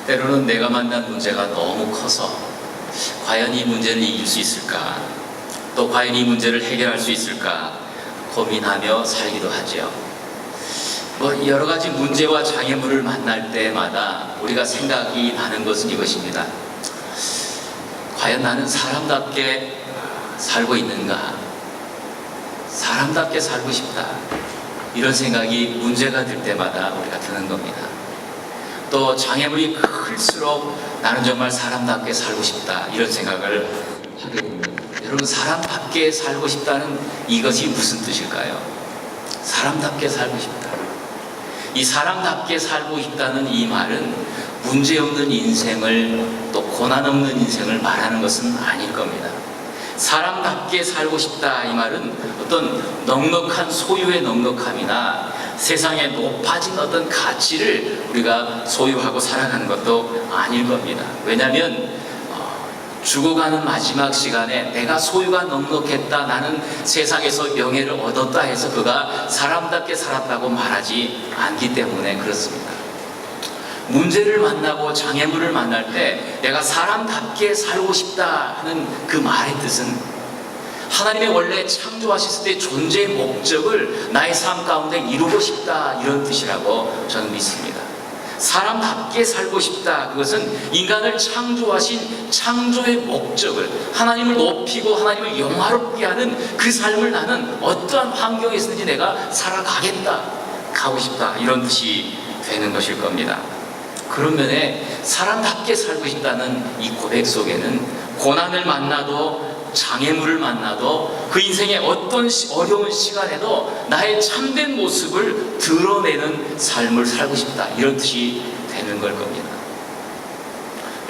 때로는 내가 만난 문제가 너무 커서 과연 이 문제를 이길 수 있을까, 또 과연 이 문제를 해결할 수 있을까 고민하며 살기도 하죠. 여러 가지 문제와 장애물을 만날 때마다 우리가 생각이 나는 것은 이것입니다. 과연 나는 사람답게 살고 있는가? 사람답게 살고 싶다. 이런 생각이 문제가 될 때마다 우리가 드는 겁니다. 또 장애물이 클수록 나는 정말 사람답게 살고 싶다. 이런 생각을 하게 됩니다. 여러분, 사람답게 살고 싶다는 이것이 무슨 뜻일까요? 사람답게 살고 싶다. 이 사람답게 살고 싶다는 이 말은 문제없는 인생을, 또 고난 없는 인생을 말하는 것은 아닐 겁니다. 사람답게 살고 싶다 이 말은 어떤 넉넉한 소유의 넉넉함이나 세상에 높아진 어떤 가치를 우리가 소유하고 살아가는 것도 아닐 겁니다. 왜냐하면 죽어가는 마지막 시간에 내가 소유가 넉넉했다, 나는 세상에서 명예를 얻었다 해서 그가 사람답게 살았다고 말하지 않기 때문에 그렇습니다. 문제를 만나고 장애물을 만날 때 내가 사람답게 살고 싶다 하는 그 말의 뜻은 하나님의 원래 창조하셨을 때 존재의 목적을 나의 삶 가운데 이루고 싶다, 이런 뜻이라고 저는 믿습니다. 사람답게 살고 싶다, 그것은 인간을 창조하신 창조의 목적을, 하나님을 높이고 하나님을 영화롭게 하는 그 삶을 나는 어떠한 환경에 있든지 내가 살아가겠다, 가고 싶다, 이런 뜻이 되는 것일 겁니다. 그런 면에 사람답게 살고 싶다는 이 고백 속에는 고난을 만나도 장애물을 만나도 그 인생의 어떤 어려운 시간에도 나의 참된 모습을 드러내는 삶을 살고 싶다, 이런 뜻이 되는 걸 겁니다.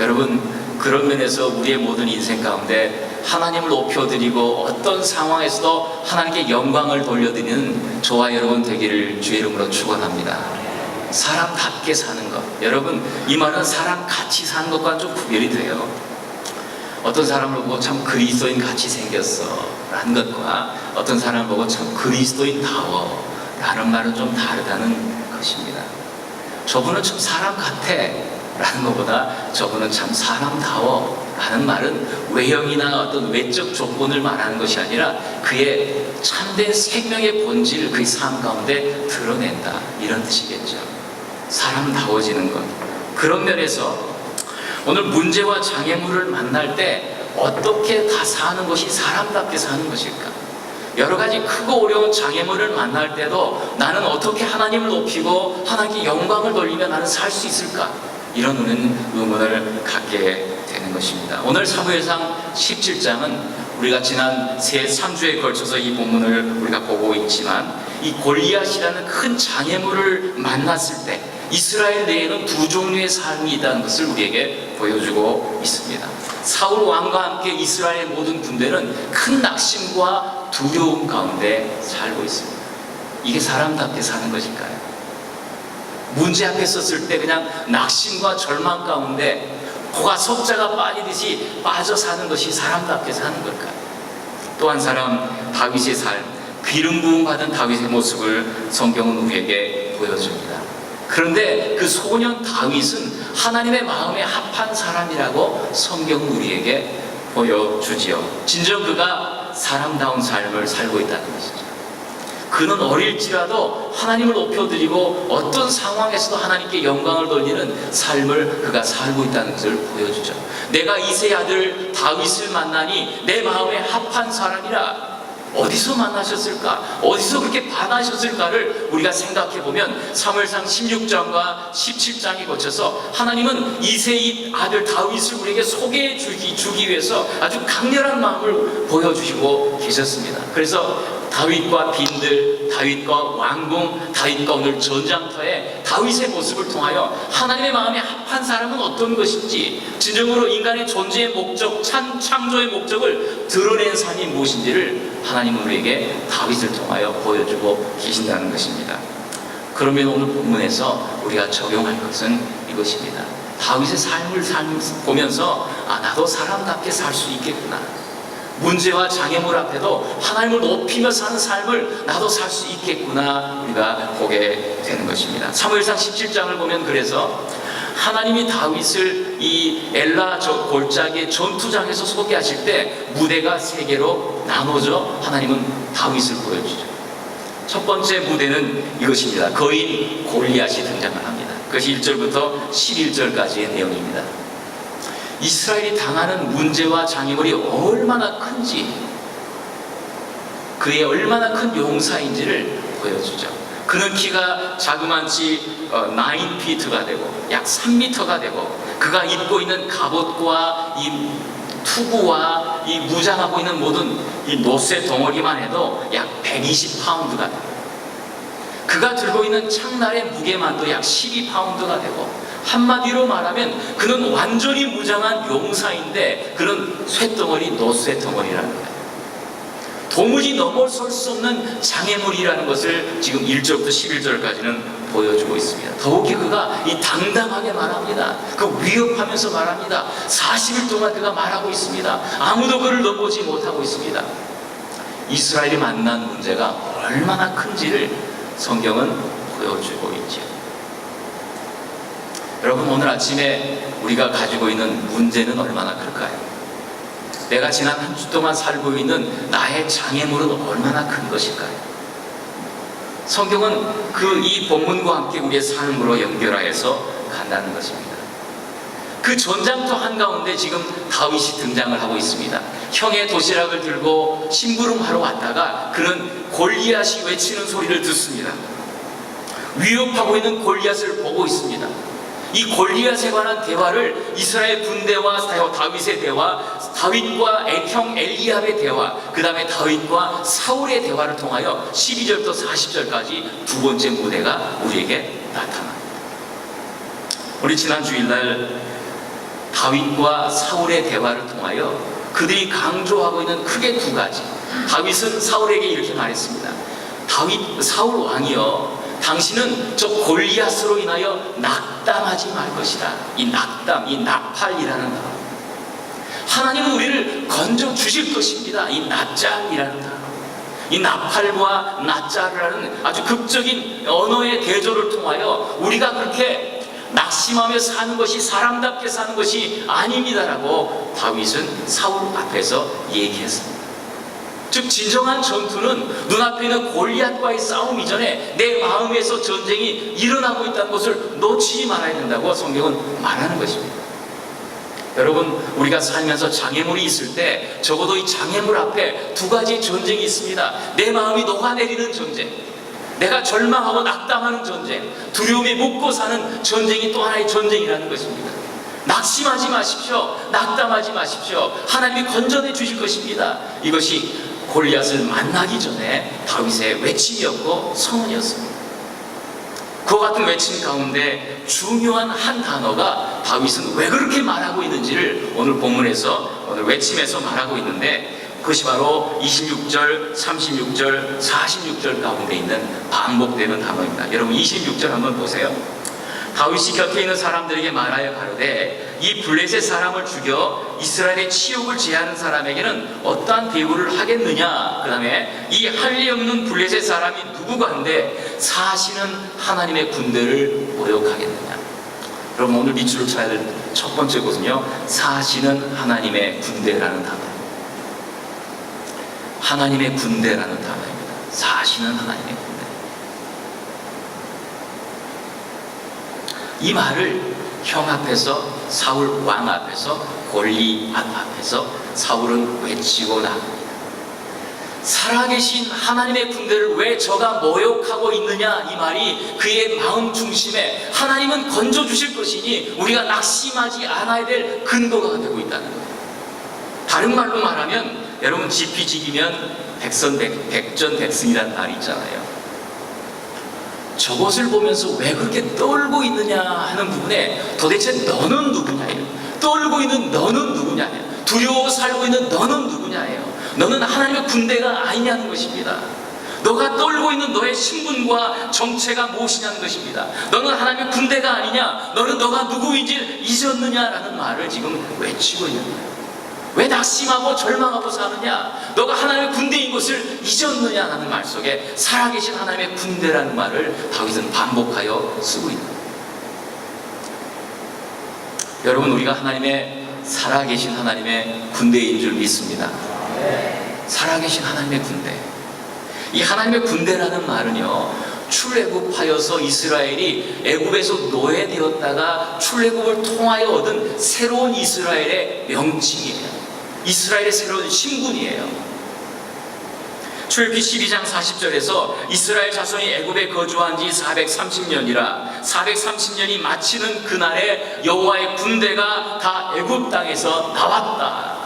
여러분, 그런 면에서 우리의 모든 인생 가운데 하나님을 높여드리고 어떤 상황에서도 하나님께 영광을 돌려드리는 저와 여러분 되기를 주의 이름으로 축원합니다. 사람답게 사는 것, 여러분, 이 말은 사람같이 사는 것과 좀 구별이 돼요. 어떤 사람을 보고 참 그리스도인 같이 생겼어 라는 것과 어떤 사람을 보고 참 그리스도인다워 라는 말은 좀 다르다는 것입니다. 저분은 참 사람 같아 라는 것보다 저분은 참 사람다워 라는 말은 외형이나 어떤 외적 조건을 말하는 것이 아니라 그의 참된 생명의 본질을 그의 삶 가운데 드러낸다, 이런 뜻이겠죠. 사람다워지는 것. 그런 면에서 오늘 문제와 장애물을 만날 때 어떻게 다 사는 것이 사람답게 사는 것일까? 여러 가지 크고 어려운 장애물을 만날 때도 나는 어떻게 하나님을 높이고 하나님께 영광을 돌리며 나는 살 수 있을까? 이런 의문을 갖게 되는 것입니다. 오늘 사무엘상 17장은 우리가 지난 3주에 걸쳐서 이 본문을 우리가 보고 있지만 이 골리앗이라는 큰 장애물을 만났을 때 이스라엘 내에는 두 종류의 삶이 있다는 것을 우리에게 보여주고 있습니다. 사울 왕과 함께 이스라엘 모든 군대는 큰 낙심과 두려움 가운데 살고 있습니다. 이게 사람답게 사는 것일까요? 문제 앞에 섰을 때 그냥 낙심과 절망 가운데 코가 석자가 빠지듯이 빠져 사는 것이 사람답게 사는 걸까요? 또 한 사람, 다윗의 삶, 기름 부음 받은 다윗의 모습을 성경은 우리에게 보여줍니다. 그런데 그 소년 다윗은 하나님의 마음에 합한 사람이라고 성경은 우리에게 보여주지요. 진정 그가 사람다운 삶을 살고 있다는 것이죠. 그는 어릴지라도 하나님을 높여드리고 어떤 상황에서도 하나님께 영광을 돌리는 삶을 그가 살고 있다는 것을 보여주죠. 내가 이새의 아들 다윗을 만나니 내 마음에 합한 사람이라. 어디서 만나셨을까? 어디서 그렇게 반하셨을까를 우리가 생각해보면 사무엘상 16장과 17장에 거쳐서 하나님은 이새의 아들 다윗을 우리에게 소개해 주기 위해서 아주 강렬한 마음을 보여주시고 계셨습니다. 그래서 다윗과 빈들, 다윗과 왕궁, 다윗과 오늘 전장터에 다윗의 모습을 통하여 하나님의 마음에 합한 사람은 어떤 것인지, 진정으로 인간의 존재의 목적, 창조의 목적을 드러낸 삶이 무엇인지를 하나님은 우리에게 다윗을 통하여 보여주고 계신다는 것입니다. 그러면 오늘 본문에서 우리가 적용할 것은 이것입니다. 다윗의 삶을 보면서 나도 사람답게 살 수 있겠구나. 문제와 장애물 앞에도 하나님을 높이며 사는 삶을 나도 살 수 있겠구나, 우리가 보게 되는 것입니다. 사무엘상 17장을 보면 그래서 하나님이 다윗을 이 엘라 골짜기 전투장에서 소개하실 때 무대가 세 개로 나눠져 하나님은 다윗을 보여주죠. 첫 번째 무대는 이것입니다. 거인 골리앗이 등장을 합니다. 그것이 1절부터 11절까지의 내용입니다. 이스라엘이 당하는 문제와 장애물이 얼마나 큰지, 그의 얼마나 큰 용사인지를 보여주죠. 그는 키가 자그만치 9피트가 되고 약 3미터가 되고, 그가 입고 있는 갑옷과 이 투구와 이 무장하고 있는 모든 이 노쇠 덩어리만 해도 약 120파운드가 되고, 그가 들고 있는 창날의 무게만도 약 12파운드가 되고, 한마디로 말하면 그는 완전히 무장한 용사인데 그는 쇳덩어리, 노쇠덩어리라는 거예요. 도무지 넘어설 수 없는 장애물이라는 것을 지금 1절부터 11절까지는 보여주고 있습니다. 더욱이 그가 이 당당하게 말합니다. 그 위협하면서 말합니다. 40일 동안 그가 말하고 있습니다. 아무도 그를 넘보지 못하고 있습니다. 이스라엘이 만난 문제가 얼마나 큰지를 성경은 보여주고 있죠. 여러분, 오늘 아침에 우리가 가지고 있는 문제는 얼마나 클까요? 내가 지난 한 주 동안 살고 있는 나의 장애물은 얼마나 큰 것일까요? 성경은 이 본문과 함께 우리의 삶으로 연결하여서 간다는 것입니다. 그 전장터 한가운데 지금 다윗이 등장을 하고 있습니다. 형의 도시락을 들고 심부름하러 왔다가 그는 골리앗이 외치는 소리를 듣습니다. 위협하고 있는 골리앗을 보고 있습니다. 이 골리앗에 관한 대화를 이스라엘 군대와 다윗의 대화, 다윗과 형 엘리압의 대화, 그 다음에 다윗과 사울의 대화를 통하여 12절부터 40절까지 두 번째 무대가 우리에게 나타납니다. 우리 지난 주일날 다윗과 사울의 대화를 통하여 그들이 강조하고 있는 크게 두 가지. 다윗은 사울에게 이렇게 말했습니다. 사울 왕이여, 당신은 저 골리앗으로 인하여 낙담하지 말 것이다. 이 낙담, 이 나팔이라는 단어. 하나님은 우리를 건져 주실 것입니다. 이 나짤이라는 단어. 이 나팔과 나짤이라는 아주 극적인 언어의 대조를 통하여 우리가 그렇게 낙심하며 사는 것이 사람답게 사는 것이 아닙니다라고 다윗은 사울 앞에서 얘기했습니다. 즉, 진정한 전투는 눈앞에 있는 골리앗과의 싸움 이전에 내 마음에서 전쟁이 일어나고 있다는 것을 놓치지 말아야 된다고 성경은 말하는 것입니다. 여러분, 우리가 살면서 장애물이 있을 때 적어도 이 장애물 앞에 두 가지 전쟁이 있습니다. 내 마음이 녹아내리는 전쟁, 내가 절망하고 낙담하는 전쟁, 두려움에 묻고 사는 전쟁이 또 하나의 전쟁이라는 것입니다. 낙심하지 마십시오. 낙담하지 마십시오. 하나님이 건져내 주실 것입니다. 이것이 골리앗을 만나기 전에 다윗의 외침이었고 선언이었습니다. 그와 같은 외침 가운데 중요한 한 단어가 다윗은 왜 그렇게 말하고 있는지를 오늘 본문에서, 오늘 외침에서 말하고 있는데, 그것이 바로 26절, 36절, 46절 가운데 있는 반복되는 단어입니다. 여러분, 26절 한번 보세요. 다윗이 곁에 있는 사람들에게 말하여 가로되 이 블레셋 사람을 죽여 이스라엘의 치욕을 제하는 사람에게는 어떠한 대우를 하겠느냐. 그 다음에 이 할례 없는 블레셋 사람이 누구간데 사시는 하나님의 군대를 모욕하겠느냐. 여러분, 오늘 밑줄을 쳐야 될 첫 번째 것은요, 사시는 하나님의 군대라는 단어. 하나님의 군대라는 단어입니다. 사시는 하나님의 군대. 이 말을 형 앞에서, 사울 왕 앞에서, 골리앗 앞에서 사울은 외치고 나갑니다. 살아계신 하나님의 군대를 왜 저가 모욕하고 있느냐. 이 말이 그의 마음 중심에 하나님은 건져주실 것이니 우리가 낙심하지 않아야 될 근거가 되고 있다는 거예요. 다른 말로 말하면, 여러분, 지피지기면 백전백승이라는 말이 있잖아요. 저것을 보면서 왜 그렇게 떨고 있느냐 하는 부분에 도대체 너는 누구냐예요. 떨고 있는 너는 누구냐예요. 두려워 살고 있는 너는 누구냐예요. 너는 하나님의 군대가 아니냐는 것입니다. 너가 떨고 있는 너의 신분과 정체가 무엇이냐는 것입니다. 너는 하나님의 군대가 아니냐. 너는 너가 누구인지 잊었느냐라는 말을 지금 외치고 있는 거예요. 왜 낙심하고 절망하고 사느냐? 너가 하나님의 군대인 것을 잊었느냐 하는 말 속에 살아계신 하나님의 군대라는 말을 다윗은 반복하여 쓰고 있는 거예요. 여러분, 우리가 하나님의 살아계신 하나님의 군대인 줄 믿습니다. 살아계신 하나님의 군대. 이 하나님의 군대라는 말은요, 출애굽하여서 이스라엘이 애굽에서 노예되었다가 출애굽을 통하여 얻은 새로운 이스라엘의 명칭이에요. 이스라엘의 새로운 신분이에요. 출애굽기 12장 40절에서 이스라엘 자손이 애굽에 거주한 지 430년이라 430년이 마치는 그날에 여호와의 군대가 다 애굽 땅에서 나왔다.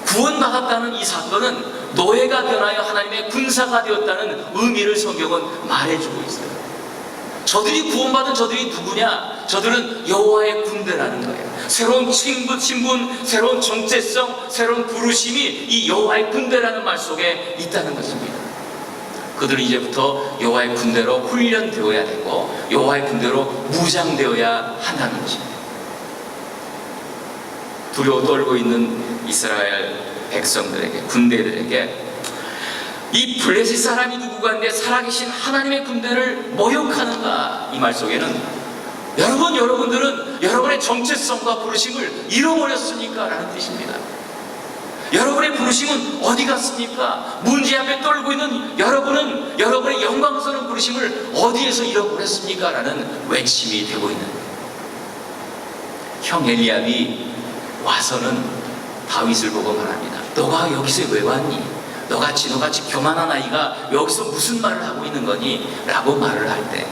구원받았다는 이 사건은 노예가 변하여 하나님의 군사가 되었다는 의미를 성경은 말해주고 있어요. 저들이 구원받은 저들이 누구냐? 저들은 여호와의 군대라는 거예요. 새로운 신분, 새로운 정체성, 새로운 부르심이 이 여호와의 군대라는 말 속에 있다는 것입니다. 그들은 이제부터 여호와의 군대로 훈련되어야 되고 여호와의 군대로 무장되어야 한다는 것입니다. 두려워 떨고 있는 이스라엘 백성들에게, 군대들에게 이 블레셋 사람이 누구간데 살아계신 하나님의 군대를 모욕하는가? 이 말 속에는 여러분들은 여러분의 정체성과 부르심을 잃어버렸습니까? 라는 뜻입니다. 여러분의 부르심은 어디 갔습니까? 문제 앞에 떨고 있는 여러분은 여러분의 영광스러운 부르심을 어디에서 잃어버렸습니까? 라는 외침이 되고 있는 거예요. 형 엘리압이 와서는 다윗을 보고 말합니다. 너가 여기서 왜 왔니? 너같이 교만한 아이가 여기서 무슨 말을 하고 있는 거니? 라고 말을 할 때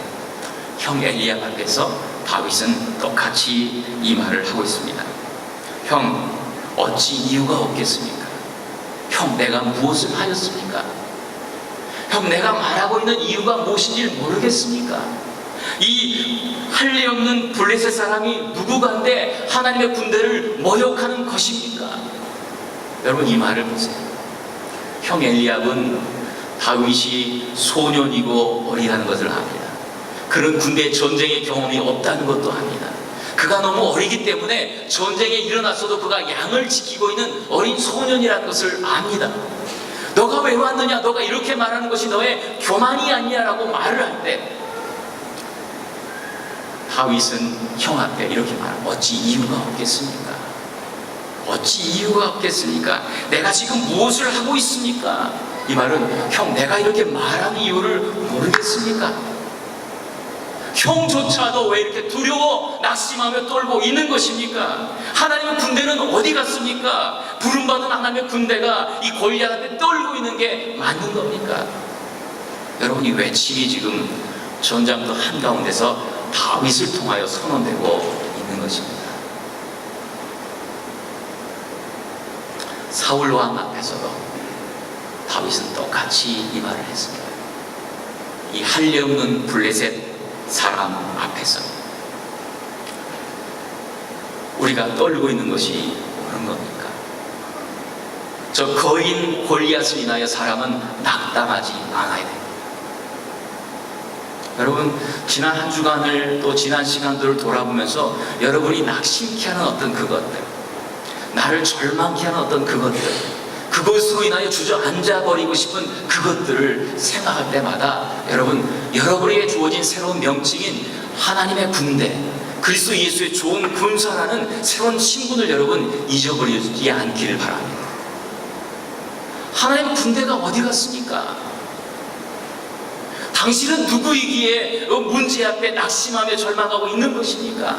형 엘리압 앞에서 다윗은 똑같이 이 말을 하고 있습니다. 형, 어찌 이유가 없겠습니까? 형, 내가 무엇을 하였습니까? 형, 내가 말하고 있는 이유가 무엇인지 모르겠습니까? 이 할례 없는 블레셋 사람이 누구간데 하나님의 군대를 모욕하는 것입니까? 여러분, 이 말을 보세요. 형 엘리압은 다윗이 소년이고 어리다는 것을 압니다. 그런 군대 전쟁의 경험이 없다는 것도 압니다. 그가 너무 어리기 때문에 전쟁에 일어났어도 그가 양을 지키고 있는 어린 소년이라는 것을 압니다. 너가 왜 왔느냐? 너가 이렇게 말하는 것이 너의 교만이 아니냐라고 말을 할 때 다윗은 형 앞에 이렇게 말합니다. 어찌 이유가 없겠습니까? 어찌 이유가 없겠습니까? 내가 지금 무엇을 하고 있습니까? 이 말은 형, 내가 이렇게 말하는 이유를 모르겠습니까? 형조차도 왜 이렇게 두려워 낙심하며 떨고 있는 것입니까? 하나님의 군대는 어디 갔습니까? 부름받은 하나님의 군대가 이 골리앗 앞에 떨고 있는 게 맞는 겁니까? 여러분, 이 외침이 지금 전장도 한가운데서 다윗을 통하여 선언되고 있는 것입니다. 사울 왕 앞에서도 다윗은 똑같이 이 말을 했습니다. 이 할례 없는 블레셋 사람 앞에서 우리가 떨고 있는 것이 옳은 겁니까? 저 거인 골리앗을 인하여 사람은 낙담하지 않아야 됩니다. 여러분, 지난 한 주간을 또 지난 시간들을 돌아보면서 여러분이 낙심케 하는 어떤 그것들, 나를 절망케 하는 어떤 그것들, 그것으로 인하여 주저앉아버리고 싶은 그것들을 생각할 때마다 여러분에게 주어진 새로운 명칭인 하나님의 군대, 그리스도 예수의 좋은 군사라는 새로운 신분을 여러분 잊어버리지 않기를 바랍니다. 하나님의 군대가 어디 갔습니까? 당신은 누구이기에 문제 앞에 낙심하며 절망하고 있는 것입니까?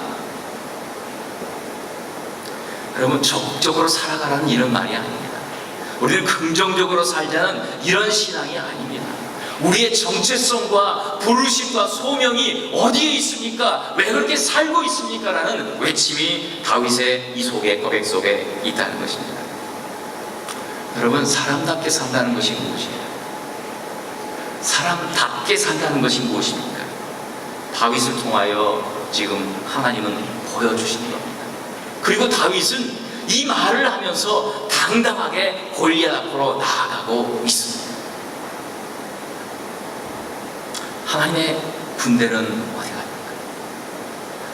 여러분, 적극적으로 살아가라는 이런 말이 아닙니다. 우리는 긍정적으로 살자는 이런 신앙이 아닙니다. 우리의 정체성과 부르심과 소명이 어디에 있습니까? 왜 그렇게 살고 있습니까? 라는 외침이 다윗의 이 고백 속에 있다는 것입니다. 여러분, 사람답게 산다는 것이 무엇이에요? 사람답게 산다는 것이 무엇입니까? 다윗을 통하여 지금 하나님은 보여주시는 겁니다. 그리고 다윗은 이 말을 하면서 당당하게 골리앗 앞으로 나아가고 있습니다. 하나님의 군대는 어디 갑니까?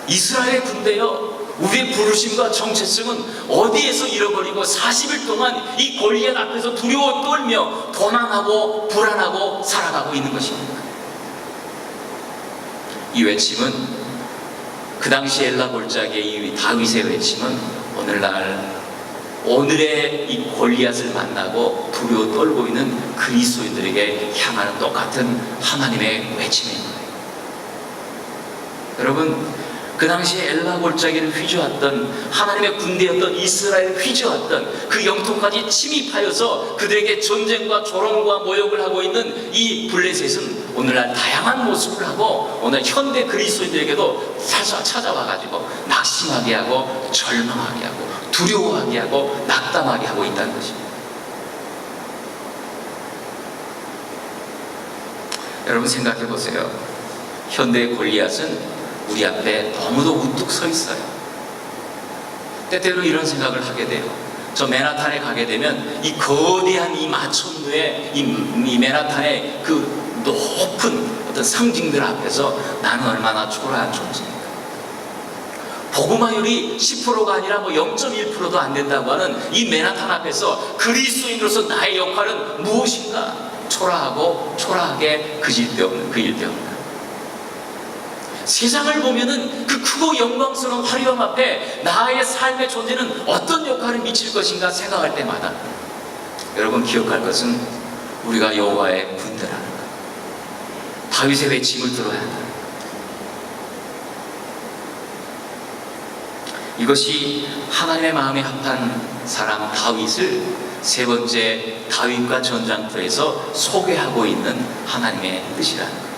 이스라엘의 군대여, 우리의 부르심과 정체성은 어디에서 잃어버리고 40일 동안 이 골리앗 앞에서 두려워 떨며 도난하고 불안하고 살아가고 있는 것입니다. 이 외침은 그 당시 엘라 골짜기의 이 다윗의 외침은 오늘의 이 골리앗을 만나고 두려워 떨고 있는 그리스도인들에게 향하는 똑같은 하나님의 외침입니다. 여러분, 그 당시에 엘라 골짜기를 휘저었던 하나님의 군대였던 이스라엘을 휘저었던 그 영토까지 침입하여서 그들에게 전쟁과 조롱과 모욕을 하고 있는 이 블레셋은 오늘날 다양한 모습을 하고 오늘 현대 그리스도인들에게도 찾아와가지고 낙심하게 하고 절망하게 하고 두려워하게 하고 낙담하게 하고 있다는 것입니다. 여러분 생각해 보세요. 현대의 골리앗은 우리 앞에 너무도 우뚝 서 있어요. 때때로 이런 생각을 하게 돼요. 저 맨하탄에 가게 되면 이 거대한 이 마천루의 이 맨하탄의 그 높은 어떤 상징들 앞에서 나는 얼마나 초라한 존재인가. 복음화율이 10%가 아니라 0.1%도 안 된다고 하는 이 맨하탄 앞에서 그리스도인으로서 나의 역할은 무엇인가? 초라하고 초라하게 그질 데 없는 그 일대 없는. 세상을 보면은 그 크고 영광스러운 화려함 앞에 나의 삶의 존재는 어떤 역할을 미칠 것인가 생각할 때마다 여러분 기억할 것은 우리가 여호와의 군대라는 것, 다윗의 외침을 들어야 한다. 이것이 하나님의 마음에 합한 사람 다윗을 세 번째 다윗과 전장터에서 소개하고 있는 하나님의 뜻이라는 것.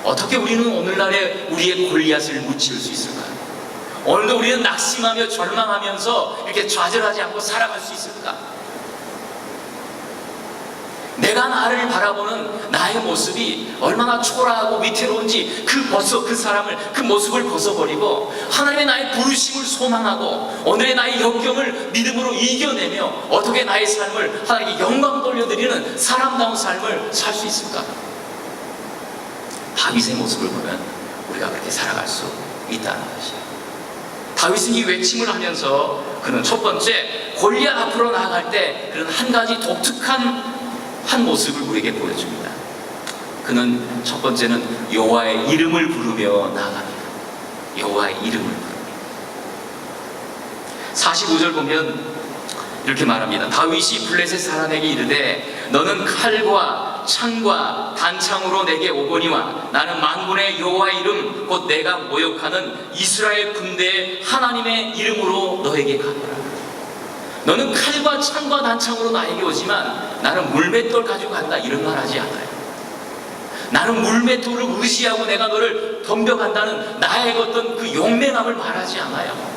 어떻게 우리는 오늘날에 우리의 골리앗을 무찌를 수 있을까요? 오늘도 우리는 낙심하며 절망하면서 이렇게 좌절하지 않고 살아갈 수 있을까? 내가 나를 바라보는 나의 모습이 얼마나 초라하고 위태로운지 그 모습을 벗어버리고 하나님의 나의 부르심을 소망하고 오늘의 나의 역경을 믿음으로 이겨내며 어떻게 나의 삶을 하나님께 영광 돌려드리는 사람다운 삶을 살 수 있을까? 다윗의 모습을 보면 우리가 그렇게 살아갈 수 있다는 것이에요. 다윗은 이 외침을 하면서 그는 첫 번째 골리앗 앞으로 나아갈 때 그는 한 가지 독특한 한 모습을 우리에게 보여줍니다. 그는 첫 번째는 여호와의 이름을 부르며 나아갑니다. 여호와의 이름을 부르며 45절 보면 이렇게 말합니다. 다윗이 블레셋 사람에게 이르되 너는 칼과 창과 단창으로 내게 오거니와 나는 만군의 여호와의 이름 곧 내가 모욕하는 이스라엘 군대의 하나님의 이름으로 너에게 가노라. 너는 칼과 창과 단창으로 나에게 오지만 나는 물맷돌 가지고 간다 이런 말 하지 않아요. 나는 물맷돌을 의지하고 내가 너를 덤벼간다는 나의 어떤 그 용맹함을 말하지 않아요.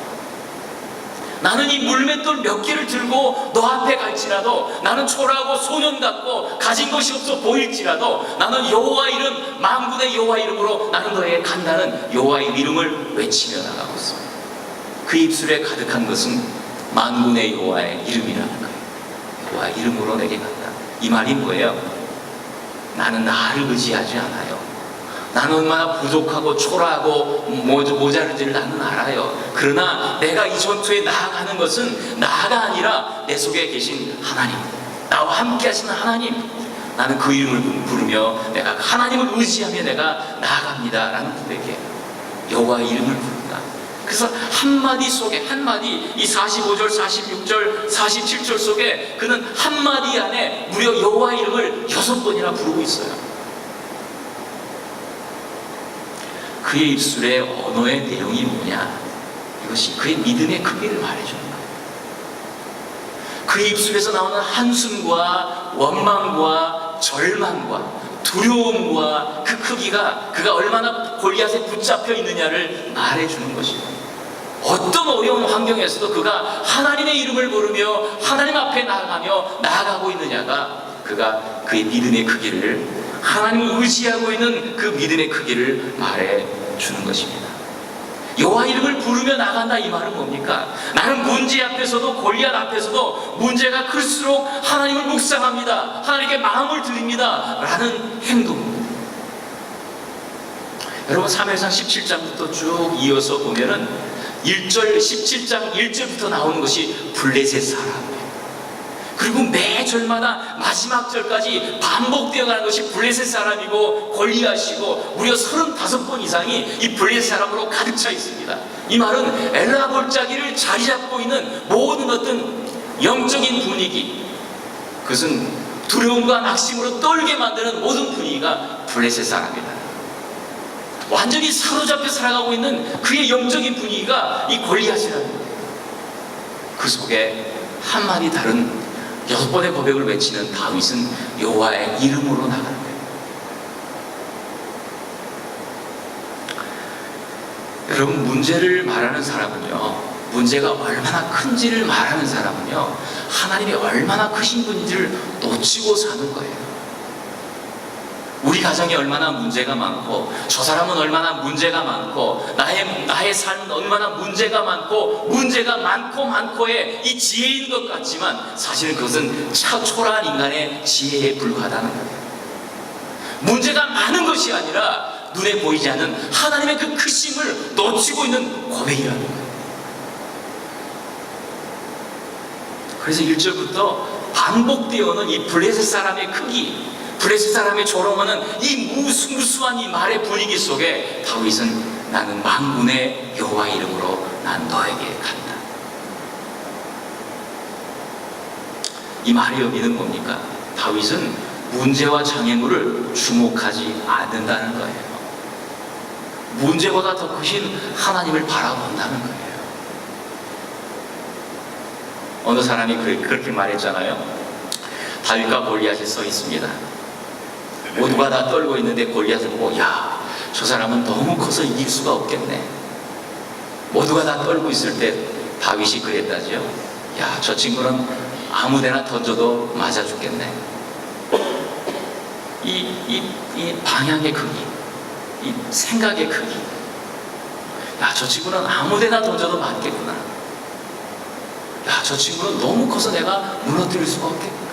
나는 이 물맷돌 몇 개를 들고 너 앞에 갈지라도 나는 초라하고 소년 같고 가진 것이 없어 보일지라도 나는 여호와 이름 만군의 여호와 이름으로 나는 너에게 간다는 여호와의 이름을 외치며 나가고 있습니다. 그 입술에 가득한 것은 만군의 여호와의 이름이라는 거예요. 여호와 이름으로 내게 간다. 이 말이 뭐예요? 나는 나를 의지하지 않아요. 나는 얼마나 부족하고 초라하고 모자르지를 나는 알아요. 그러나 내가 이 전투에 나아가는 것은 나가 아니라 내 속에 계신 하나님, 나와 함께 하시는 하나님, 나는 그 이름을 부르며 내가 하나님을 의지하며 내가 나아갑니다 라는 고백이에요. 여호와의 이름을 부른다. 그래서 한마디 속에 한마디, 이 45절, 46절, 47절 속에 그는 한마디 안에 무려 여호와의 이름을 6번이나 부르고 있어요. 그의 입술의 언어의 내용이 뭐냐? 이것이 그의 믿음의 크기를 말해주는 거예요. 그의 입술에서 나오는 한숨과 원망과 절망과 두려움과 그 크기가 그가 얼마나 골리앗에 붙잡혀 있느냐를 말해주는 것입니다. 어떤 어려운 환경에서도 그가 하나님의 이름을 부르며 하나님 앞에 나아가고 있느냐가 그가 그의 믿음의 크기를, 하나님을 의지하고 있는 그 믿음의 크기를 말해주는 것입니다. 여호와 이름을 부르며 나간다 이 말은 뭡니까? 나는 문제 앞에서도 골리앗 앞에서도 문제가 클수록 하나님을 묵상합니다. 하나님께 마음을 드립니다 라는 행동입니다. 여러분 사무엘상 17장부터 쭉 이어서 보면은 1절 17장 1절부터 나오는 것이 블레셋 사람이에요. 그 그리고 매 절마다 마지막 절까지 반복되어가는 것이 블레셋 사람이고 골리앗이고 무려 35번 이상이 이 블레셋 사람으로 가득 차 있습니다. 이 말은 엘라 골짜기를 자리 잡고 있는 모든 어떤 영적인 분위기, 그것은 두려움과 낙심으로 떨게 만드는 모든 분위기가 블레셋 사람이다. 완전히 사로잡혀 살아가고 있는 그의 영적인 분위기가 이 골리앗이라는 거예요. 그 속에 한마디 다른 6번의 고백을 외치는 다윗은 여호와의 이름으로 나가는 거예요. 여러분, 문제를 말하는 사람은요, 문제가 얼마나 큰지를 말하는 사람은요, 하나님이 얼마나 크신 분인지를 놓치고 사는 거예요. 우리 가정이 얼마나 문제가 많고, 저 사람은 얼마나 문제가 많고, 나의 삶은 얼마나 문제가 많고, 문제가 많고의 이 지혜인 것 같지만 사실은 그것은 초라한 인간의 지혜에 불과하다는 거예요. 문제가 많은 것이 아니라 눈에 보이지 않는 하나님의 그 크심을 놓치고 있는 고백이라는 거예요. 그래서 1절부터 반복되어오는 이 블레셋 사람의 크기, 블레셋 사람의 조롱하는 이 무수무수한 이 말의 분위기 속에 다윗은 나는 만군의 여호와 이름으로 난 너에게 간다. 이 말의 의미는 뭡니까? 다윗은 문제와 장애물을 주목하지 않는다는 거예요. 문제보다 더 크신 하나님을 바라본다는 거예요. 어느 사람이 그렇게 말했잖아요. 다윗과 골리앗이 서 있습니다. 모두가 다 떨고 있는데 골리앗을 보고, 야, 저 사람은 너무 커서 이길 수가 없겠네. 모두가 다 떨고 있을 때 다윗이 그랬다지요. 야, 저 친구는 아무데나 던져도 맞아 죽겠네. 이 방향의 크기, 이 생각의 크기. 야, 저 친구는 아무데나 던져도 맞겠구나. 야, 저 친구는 너무 커서 내가 무너뜨릴 수가 없겠구나.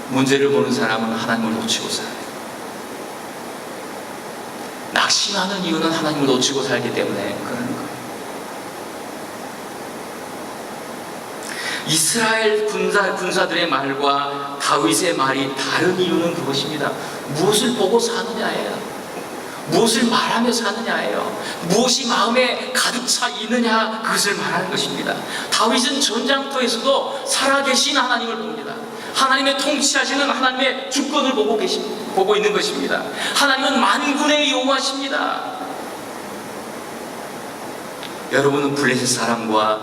문제를 보는 사람은 하나님을 놓치고 살아요. 낙심하는 이유는 하나님을 놓치고 살기 때문에 그러는 거예요. 이스라엘 군사들의 말과 다윗의 말이 다른 이유는 그것입니다. 무엇을 보고 사느냐예요. 무엇을 말하며 사느냐예요. 무엇이 마음에 가득 차 있느냐, 그것을 말하는 것입니다. 다윗은 전장터에서도 살아계신 하나님을 봅니다. 하나님의 통치하시는 하나님의 주권을 보고 있는 것입니다. 하나님은 만군의 여호와십니다. 여러분은 블레셋 사람과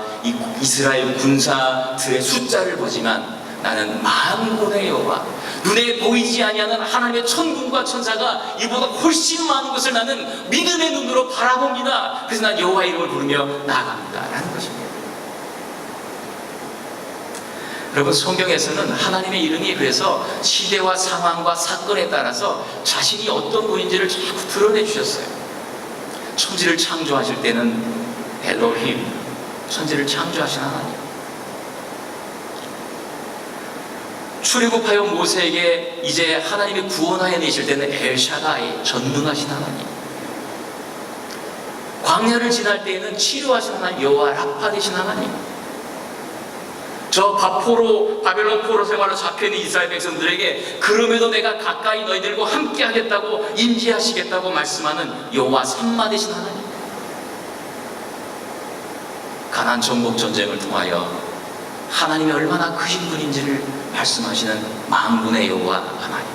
이스라엘 군사들의 숫자를 보지만 나는 만군의 여호와, 눈에 보이지 아니하는 하나님의 천군과 천사가 이보다 훨씬 많은 것을 나는 믿음의 눈으로 바라봅니다. 그래서 난 여호와 이름을 부르며 나아갑니다 라는 것입니다. 여러분, 성경에서는 하나님의 이름이 그래서 시대와 상황과 사건에 따라서 자신이 어떤 분인지를 자꾸 드러내 주셨어요. 천지를 창조하실 때는 엘로힘, 천지를 창조하신 하나님. 출애굽하여 모세에게 이제 하나님이 구원하여 내실 때는 엘샤다이, 전능하신 하나님. 광야를 지날 때에는 치료하신 하나님, 여호와 라파 되신 하나님. 저 바벨론 포로 생활로 잡혀있는 이스라엘 백성들에게 그럼에도 내가 가까이 너희들과 함께 하겠다고 임재하시겠다고 말씀하는 여호와 삼마 되신 하나님. 가나안 정복 전쟁을 통하여 하나님이 얼마나 크신 분인지를 말씀하시는 만군의 여호와 하나님.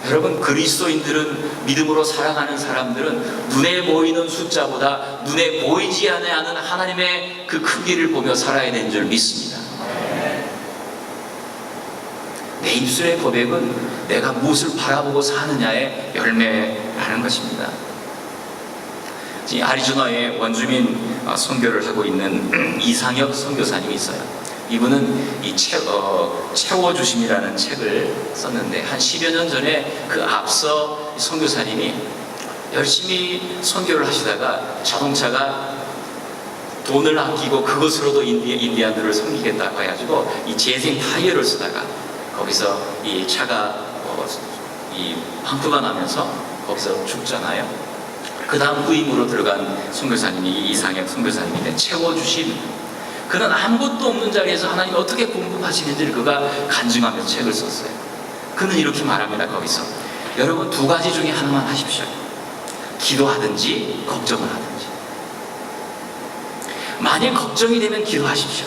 여러분, 그리스도인들은, 믿음으로 살아가는 사람들은 눈에 보이는 숫자보다 눈에 보이지 않는 하나님의 그 크기를 보며 살아야 되는 줄 믿습니다. 내 입술의 고백은 내가 무엇을 바라보고 사느냐의 열매라는 것입니다. 아리조나에 원주민 선교를 하고 있는 이상혁 선교사님이 있어요. 이분은 이 채워주심이라는 책을 썼는데 한 10여 년 전에 그 앞서 선교사님이 열심히 선교를 하시다가 자동차가 돈을 아끼고 그것으로도 인디안들을 섬기겠다고 해가지고 이 재생 타이어를 쓰다가 거기서 이 차가 이 황토가 나면서 거기서 죽잖아요. 그 다음 후임으로 들어간 선교사님이 이상혁 선교사님인데 채워주심, 그는 아무것도 없는 자리에서 하나님이 어떻게 공급하시는지를 그가 간증하며 책을 썼어요. 그는 이렇게 말합니다. 거기서 여러분 두 가지 중에 하나만 하십시오. 기도하든지 걱정을 하든지. 만일 걱정이 되면 기도하십시오.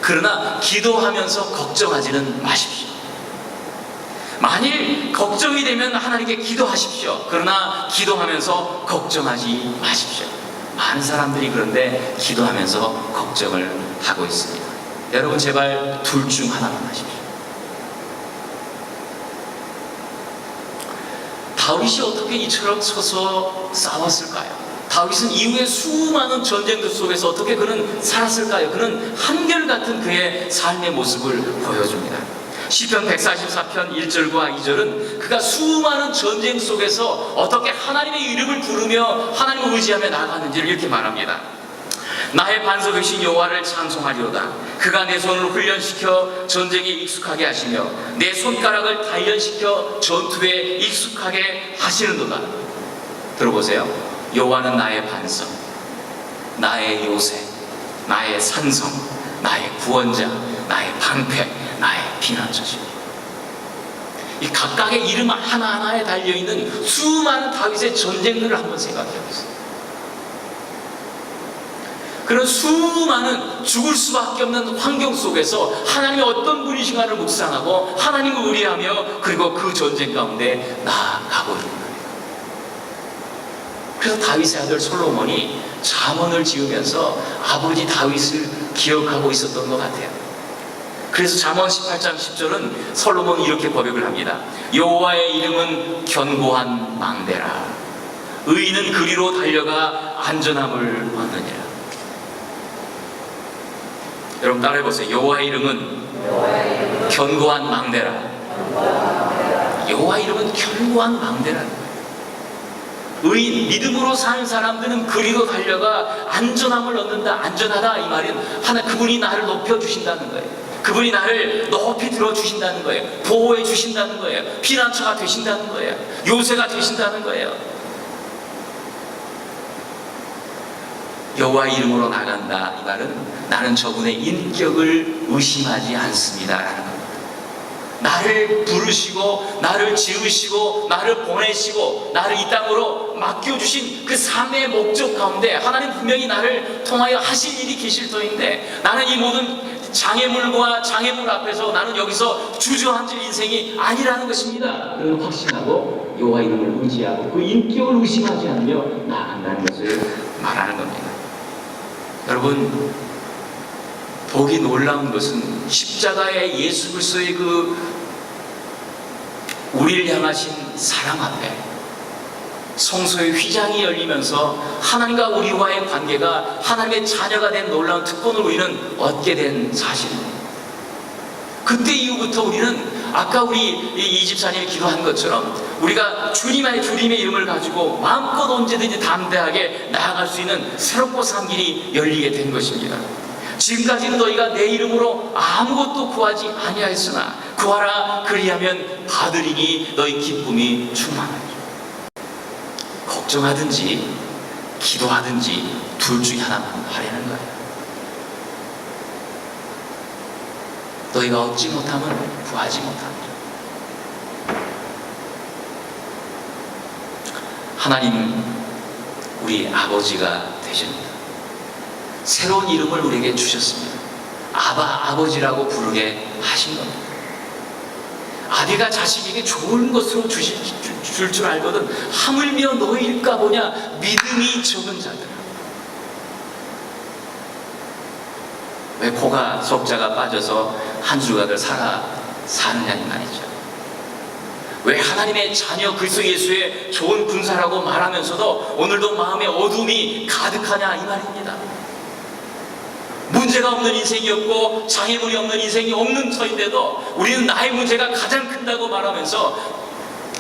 그러나 기도하면서 걱정하지는 마십시오. 만일 걱정이 되면 하나님께 기도하십시오. 그러나 기도하면서 걱정하지 마십시오. 많은 사람들이 그런데 기도하면서 걱정을 하고 있습니다. 여러분 제발 둘 중 하나만 하십시오. 다윗이 어떻게 이처럼 서서 싸웠을까요? 다윗은 이후에 수많은 전쟁들 속에서 어떻게 그는 살았을까요? 그는 한결같은 그의 삶의 모습을 보여줍니다. 시편 144편 1절과 2절은 그가 수많은 전쟁 속에서 어떻게 하나님의 이름을 부르며 하나님을 의지하며 나아갔는지를 이렇게 말합니다. 나의 반석이신 여호와를 찬송하리로다. 그가 내 손을 훈련시켜 전쟁에 익숙하게 하시며 내 손가락을 단련시켜 전투에 익숙하게 하시는도다. 들어보세요. 여호와는 나의 반석, 나의 요새, 나의 산성, 나의 구원자, 나의 방패, 나의 피난처십니다. 이 각각의 이름 하나하나에 달려있는 수많은 다윗의 전쟁들을 한번 생각해 보세요. 그런 수많은 죽을 수밖에 없는 환경 속에서 하나님이 어떤 분이신가를 묵상하고 하나님을 의뢰하며 그리고 그 전쟁 가운데 나아가고 있는 거예요. 그래서 다윗의 아들 솔로몬이 잠언을 지으면서 아버지 다윗을 기억하고 있었던 것 같아요. 그래서 잠언 18장 10절은 솔로몬이 이렇게 고백을 합니다. 여호와의 이름은 견고한 망대라. 의인은 그리로 달려가 안전함을 얻느니라. 여러분 따라해보세요. 여호와의 이름은 견고한 망대라. 여호와의 이름은 견고한 망대라. 의인, 믿음으로 사는 사람들은 그리로 달려가 안전함을 얻는다. 안전하다 이 말은 그분이 나를 높여주신다는 거예요. 그분이 나를 높이 들어주신다는 거예요. 보호해 주신다는 거예요. 피난처가 되신다는 거예요. 요새가 되신다는 거예요. 여호와의 이름으로 나간다 이 말은 나는 저분의 인격을 의심하지 않습니다라는 겁니다. 나를 부르시고 나를 지으시고 나를 보내시고 나를 이 땅으로 맡겨주신 그 삶의 목적 가운데 하나님 분명히 나를 통하여 하실 일이 계실 터인데 나는 이 모든 장애물과 장애물 앞에서 나는 여기서 주저앉을 인생이 아니라는 것입니다. 그걸 확신하고 여호와 이름을 의지하고 그 인격을 의심하지 않으며 나아간다는 것을 말하는 겁니다. 여러분 보기 놀라운 것은 십자가의 예수 그리스도의 그 우리를 향하신 사랑 앞에 성소의 휘장이 열리면서 하나님과 우리와의 관계가 하나님의 자녀가 된 놀라운 특권을 우리는 얻게 된 사실입니다. 그때 이후부터 우리는 아까 우리 이 집사님이 기도한 것처럼 우리가 주님의 이름을 가지고 마음껏 언제든지 담대하게 나아갈 수 있는 새롭고 산 길이 열리게 된 것입니다. 지금까지는 너희가 내 이름으로 아무것도 구하지 아니하였으나 구하라 그리하면 받으리니 너희 기쁨이 충만하리라. 걱정하든지 기도하든지 둘 중에 하나만 하려는 거예요. 너희가 얻지 못하면 구하지 못합니다. 하나님 우리 아버지가 되십니다. 새로운 이름을 우리에게 주셨습니다. 아버지라고 부르게 하신 겁니다. 아비가 자식에게 좋은 것으로 줄 줄 알거든 하물며 너희일까 보냐 믿음이 적은 자들. 왜 코가 속자가 빠져서 한 주간을 사느냐 이 말이죠. 왜 하나님의 자녀 그리스도 예수의 좋은 군사라고 말하면서도 오늘도 마음에 어둠이 가득하냐 이 말입니다. 문제가 없는 인생이 없고 장애물이 없는 인생이 없는 터인데도 우리는 나의 문제가 가장 큰다고 말하면서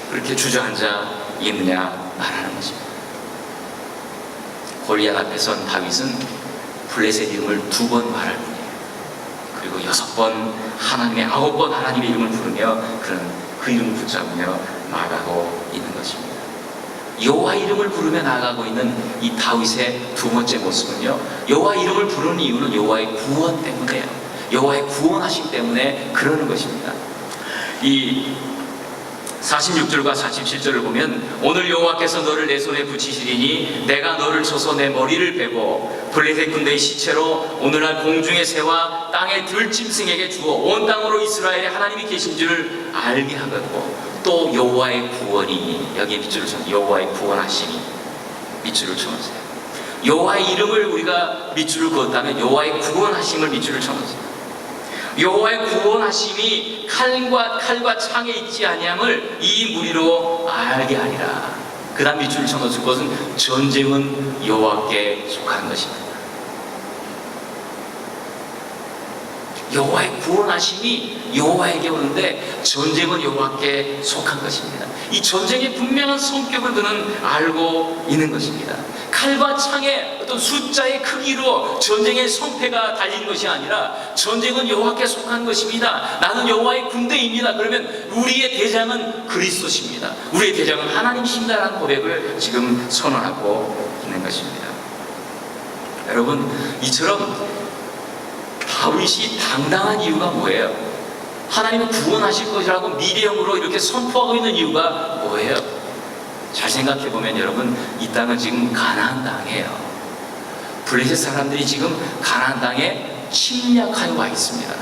그렇게 주저앉아 있느냐 말하는 것입니다. 골리앗 앞에 선 다윗은 블레셋 이름을 2번 말할 뿐이에요. 그리고 6번 하나님의 9번 하나님의 이름을 부르며 그는 그 이름을 붙잡으며 나아가고 있는 것입니다. 여호와 이름을 부르며 나아가고 있는 이 다윗의 두 번째 모습은요, 여호와 이름을 부르는 이유는 여호와의 구원 때문에요. 여호와의 구원하심 때문에 그러는 것입니다. 이 46절과 47절을 보면 오늘 여호와께서 너를 내 손에 붙이시리니 내가 너를 쳐서 내 머리를 베고 블레셋 군대의 시체로 오늘날 공중의 새와 땅의 들짐승에게 주어 온 땅으로 이스라엘의 하나님이 계신 줄을 알게 하겠고, 또 여호와의 구원이, 여기에 밑줄을 쳐, 여호와의 구원하심이 밑줄을 쳐놓으세요. 여호와의 이름을 우리가 밑줄을 그었다면 여호와의 구원하심을 밑줄을 쳐놓으세요. 여호와의 구원하심이 칼과 창에 있지 아니함을 이 무리로 알게 하리라. 그 다음 밑줄을 쳐놓을 것은 전쟁은 여호와께 속한 것입니다. 여호와의 구원하심이 여호와에게 오는데 전쟁은 여호와께 속한 것입니다. 이 전쟁의 분명한 성격을 그는 알고 있는 것입니다. 칼과 창의 어떤 숫자의 크기로 전쟁의 성패가 달린 것이 아니라 전쟁은 여호와께 속한 것입니다. 나는 여호와의 군대입니다. 그러면 우리의 대장은 그리스도십니다. 우리의 대장은 하나님이십니다라는 고백을 지금 선언하고 있는 것입니다. 여러분, 이처럼 다윗이 당당한 이유가 뭐예요? 하나님은 구원하실 것이라고 미래형으로 이렇게 선포하고 있는 이유가 뭐예요? 잘 생각해보면 여러분, 이 땅은 지금 가나안 땅이에요. 블레셋 사람들이 지금 가나안 땅에 침략하여 와 있습니다.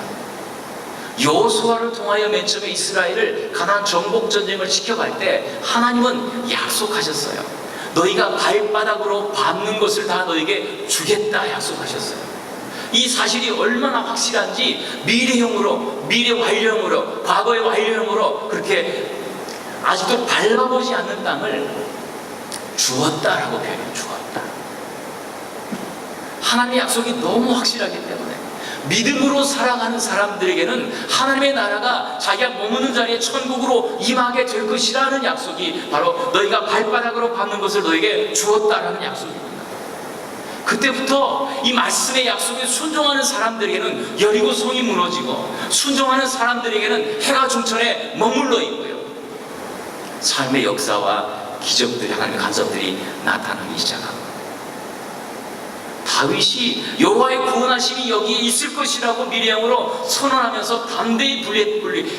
여호수아를 통하여 맨 처음에 이스라엘을 가나안 정복 전쟁을 지켜갈 때 하나님은 약속하셨어요. 너희가 발바닥으로 밟는 것을 다 너희에게 주겠다 약속하셨어요. 이 사실이 얼마나 확실한지 미래형으로, 미래 완료형으로, 과거의 완료형으로 그렇게 아직도 밟아보지 않는 땅을 주었다라고 표현해요. 주었다. 하나님의 약속이 너무 확실하기 때문에 믿음으로 살아가는 사람들에게는 하나님의 나라가 자기가 머무는 자리에 천국으로 임하게 될 것이라는 약속이 바로 너희가 발바닥으로 밟는 것을 너에게 주었다라는 약속입니다. 그때부터 이 말씀의 약속에 순종하는 사람들에게는 여리고 성이 무너지고, 순종하는 사람들에게는 해가 중천에 머물러 있고요, 삶의 역사와 기적들, 하나님의 간섭들이 나타나기 시작합니다. 다윗이 여호와의 구원하심이 여기에 있을 것이라고 미래형으로 선언하면서 담대히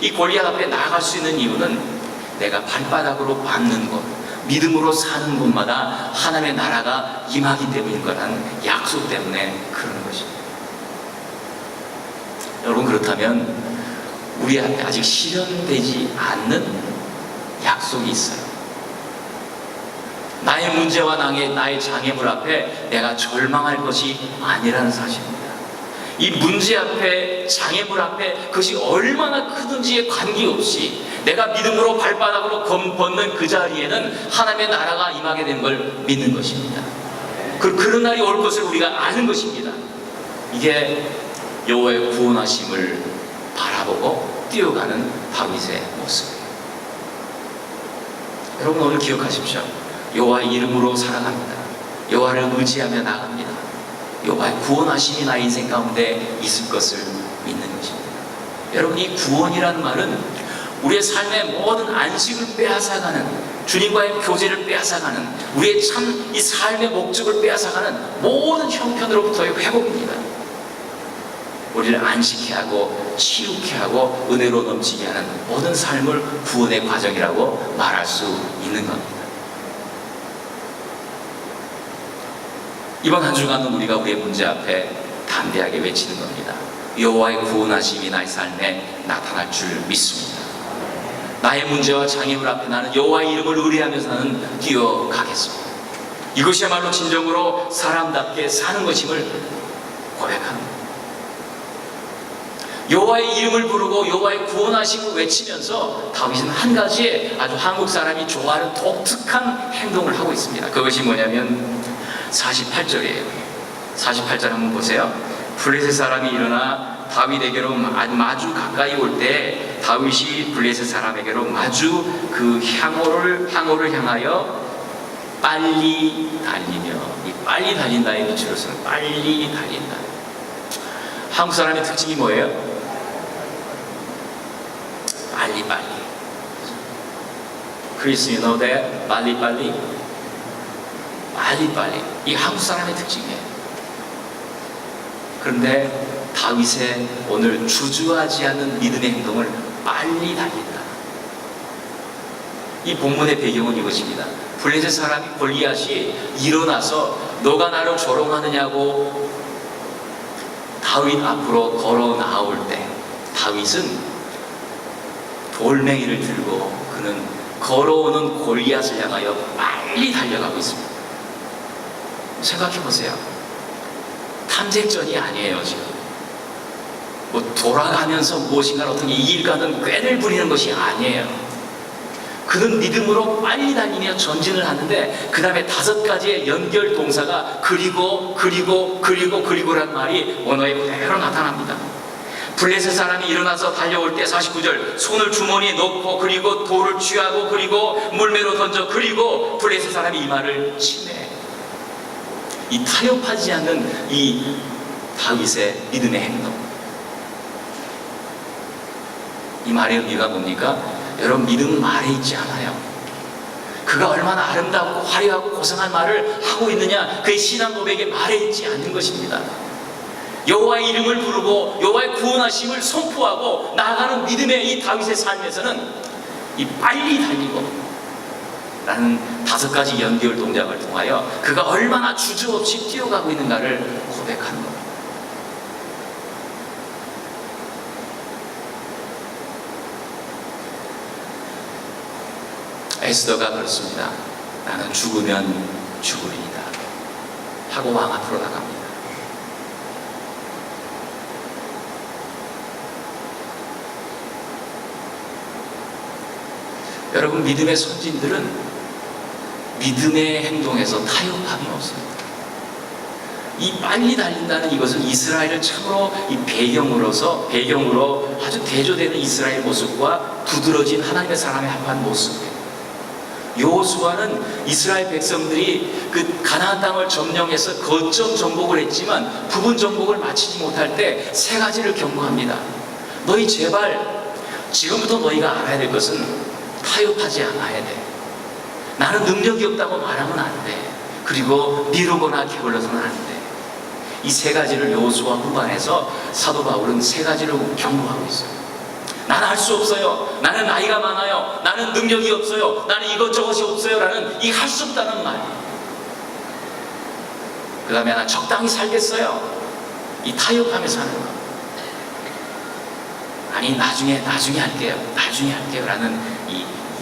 이 골리앗 앞에 나아갈 수 있는 이유는 내가 발바닥으로 밟는 것, 믿음으로 사는 곳마다 하나님의 나라가 임하기 때문인 거라는 약속 때문에 그러는 것입니다. 여러분, 그렇다면 우리 앞에 아직 실현되지 않는 약속이 있어요. 나의 문제와 나의 장애물 앞에 내가 절망할 것이 아니라는 사실입니다. 이 문제 앞에, 장애물 앞에 그것이 얼마나 크든지에 관계없이 내가 믿음으로 발바닥으로 걷는 그 자리에는 하나님의 나라가 임하게 된 걸 믿는 것입니다. 그런 날이 올 것을 우리가 아는 것입니다. 이게 여호와의 구원하심을 바라보고 뛰어가는 다윗의 모습이에요. 여러분, 오늘 기억하십시오. 여호와의 이름으로 살아갑니다. 여호와를 의지하며 나갑니다. 여호와의 구원하심이 나의 인생 가운데 있을 것을 믿는 것입니다. 여러분, 이 구원이라는 말은 우리의 삶의 모든 안식을 빼앗아가는, 주님과의 교제를 빼앗아가는, 우리의 참 이 삶의 목적을 빼앗아가는 모든 형편으로부터의 회복입니다. 우리를 안식케 하고 치유케 하고 은혜로 넘치게 하는 모든 삶을 구원의 과정이라고 말할 수 있는 겁니다. 이번 한 주간은 우리가 우리의 문제 앞에 담대하게 외치는 겁니다. 여호와의 구원하심이 나의 삶에 나타날 줄 믿습니다. 나의 문제와 장애물 앞에 나는 여호와의 이름을 의뢰하면서 나는 뛰어가겠습니다. 이것이야말로 진정으로 사람답게 사는 것임을 고백합니다. 여호와의 이름을 부르고 여호와의 구원하심을 외치면서 다윗은 한 가지의 아주 한국 사람이 좋아하는 독특한 행동을 하고 있습니다. 그것이 뭐냐면 48절이에요. 48절 한번 보세요. 블레셋 사람이 일어나 다윗에게로 마주 가까이 올 때 다윗이 블레셋 사람에게로 마주 그 향로를 향하여 빨리 달리며, 이 빨리 달린다의 밑줄을 쓰는 빨리 달린다. 한국 사람의 특징이 뭐예요? 빨리. 크리스, you know that? 빨리. 빨리빨리. 이 한국 사람의 특징이에요. 그런데 다윗의 오늘 주저하지 않는 믿음의 행동을 빨리 달린다. 이 본문의 배경은 이것입니다. 블레셋 사람이 골리앗이 일어나서 너가 나를 조롱하느냐고 다윗 앞으로 걸어 나올 때 다윗은 돌멩이를 들고 그는 걸어오는 골리앗을 향하여 빨리 달려가고 있습니다. 생각해 보세요. 탐색전이 아니에요. 지금 뭐 돌아가면서 무엇인가를 어떻게 이길까는 꾀를 부리는 것이 아니에요. 그는 믿음으로 빨리 달리며 전진을 하는데 그 다음에 5가지의 연결 동사가 그리고라는 말이 언어에 그대로 나타납니다. 블레셋 사람이 일어나서 달려올 때 49절 손을 주머니에 넣고 그리고 돌을 취하고 그리고 물매로 던져 그리고 블레셋 사람이 이 말을 치네. 이 타협하지 않는 이 다윗의 믿음의 행동, 이 말의 의미가 뭡니까? 여러분, 믿음은 말에 있지 않아요. 그가 얼마나 아름답고 화려하고 고상한 말을 하고 있느냐, 그의 신앙 고백에 말에 있지 않는 것입니다. 여호와의 이름을 부르고 여호와의 구원하심을 선포하고 나아가는 믿음의 이 다윗의 삶에서는 이 빨리 달리고 라는 5가지 연결 동작을 통하여 그가 얼마나 주저없이 뛰어가고 있는가를 고백하는 겁니다. 에스더가 그렇습니다. 나는 죽으면 죽으리이다 하고 왕 앞으로 나갑니다. 여러분, 믿음의 선진들은 믿음의 행동에서 타협함이 없습니다. 이 빨리 달린다는 이것은 이스라엘을 참으로 이 배경으로 아주 대조되는 이스라엘 모습과 두드러진 하나님의 사람의 합한 모습이에요. 여호수아는 이스라엘 백성들이 그 가나안 땅을 점령해서 거점 정복을 했지만 부분 정복을 마치지 못할 때 3가지를 경고합니다. 너희 제발 지금부터 너희가 알아야 될 것은 타협하지 않아야 돼. 나는 능력이 없다고 말하면 안 돼. 그리고 미루거나 게을러서는 안 돼. 이 3가지를 여호수아 후반에서 사도 바울은 3가지를 경고하고 있어요. 나는 할 수 없어요. 나는 나이가 많아요. 나는 능력이 없어요. 나는 이것저것이 없어요. 라는 이 할 수 없다는 말. 그 다음에 나 적당히 살겠어요. 이 타협하면서 하는 거. 아니 나중에 할게요. 라는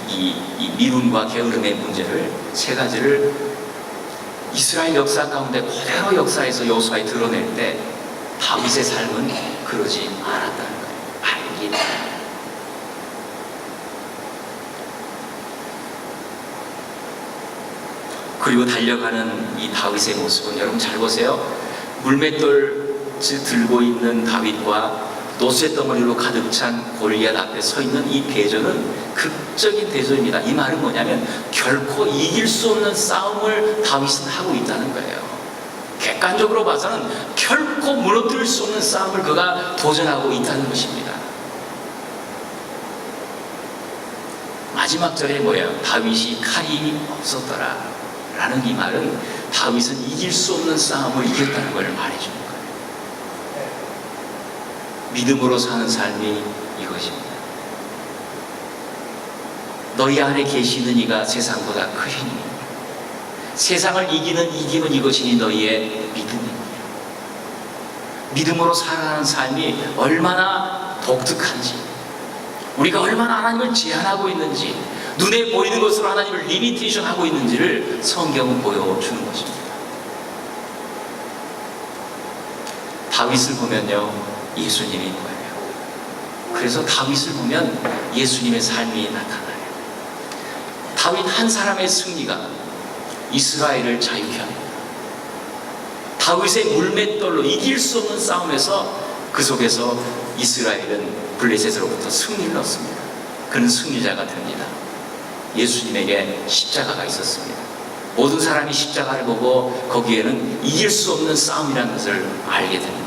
이 미움과 게으름의 문제를 3가지를 이스라엘 역사 가운데 그대로 역사에서 여호수아에 드러낼 때 다윗의 삶은 그러지 않았다는 거예요. 빨리 그리고 달려가는 이 다윗의 모습은 여러분 잘 보세요. 물맷돌 들고 있는 다윗과 노쇠덩어리로 가득 찬 골리앗 앞에 서 있는 이 대조는 극적인 대조입니다. 이 말은 뭐냐면 결코 이길 수 없는 싸움을 다윗은 하고 있다는 거예요. 객관적으로 봐서는 결코 무너뜨릴 수 없는 싸움을 그가 도전하고 있다는 것입니다. 마지막 절에 뭐예요? 다윗이 칼이 없었더라 라는 이 말은 다윗은 이길 수 없는 싸움을 이겼다는 걸 말해주는 거예요. 믿음으로 사는 삶이 이것입니다. 너희 안에 계시는 이가 세상보다 크시니 세상을 이기는 이김은 이것이니 너희의 믿음입니다. 믿음으로 살아가는 삶이 얼마나 독특한지, 우리가 얼마나 하나님을 제한하고 있는지, 눈에 보이는 것으로 하나님을 리미테이션하고 있는지를 성경은 보여주는 것입니다. 다윗을 보면요, 예수님이 보여요. 그래서 다윗을 보면 예수님의 삶이 나타나요. 다윗 한 사람의 승리가 이스라엘을 자유케 합니다. 다윗의 물맷돌로 이길 수 없는 싸움에서 그 속에서 이스라엘은 블레셋으로부터 승리를 얻습니다. 그는 승리자가 됩니다. 예수님에게 십자가가 있었습니다. 모든 사람이 십자가를 보고 거기에는 이길 수 없는 싸움이라는 것을 알게 되는 겁니다.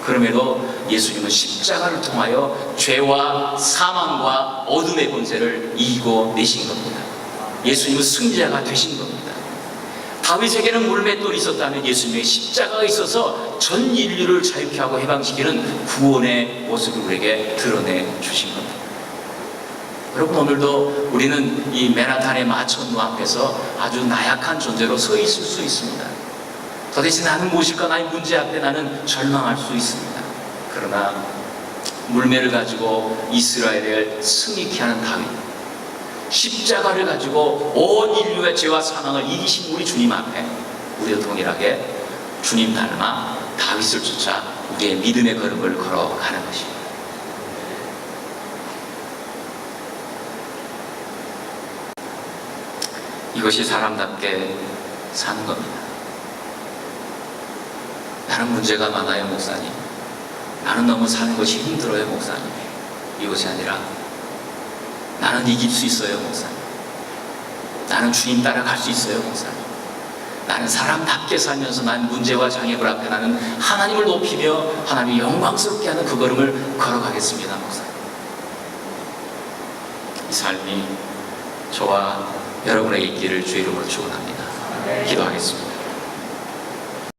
그럼에도 예수님은 십자가를 통하여 죄와 사망과 어둠의 권세를 이기고 내신 겁니다. 예수님은 승리자가 되신 겁니다. 다윗에게는 물맷돌이 있었다면 예수님의 십자가가 있어서 전 인류를 자유케 하고 해방시키는 구원의 모습을 우리에게 드러내 주신 겁니다. 여러분, 오늘도 우리는 이 맨하탄의 마천루 앞에서 아주 나약한 존재로 서 있을 수 있습니다. 도대체 나는 무엇일까? 나의 문제 앞에 나는 절망할 수 있습니다. 그러나 물매를 가지고 이스라엘을 승리케 하는 다윗, 십자가를 가지고 온 인류의 죄와 사망을 이기신 우리 주님 앞에 우리도 동일하게 주님 닮아 다윗을 쫓아 우리의 믿음의 걸음을 걸어가는 것입니다. 이것이 사람답게 사는 겁니다. 나는 문제가 많아요, 목사님. 나는 너무 사는 것이 힘들어요, 목사님. 이것이 아니라 나는 이길 수 있어요, 목사님. 나는 주님 따라갈 수 있어요, 목사님. 나는 사람답게 살면서 난 문제와 장애물 앞에 나는 하나님을 높이며 하나님을 영광스럽게 하는 그 걸음을 걸어가겠습니다, 목사님. 이 삶이 저와 여러분에게 있기를 주의 이름으로 축원합니다. 기도하겠습니다.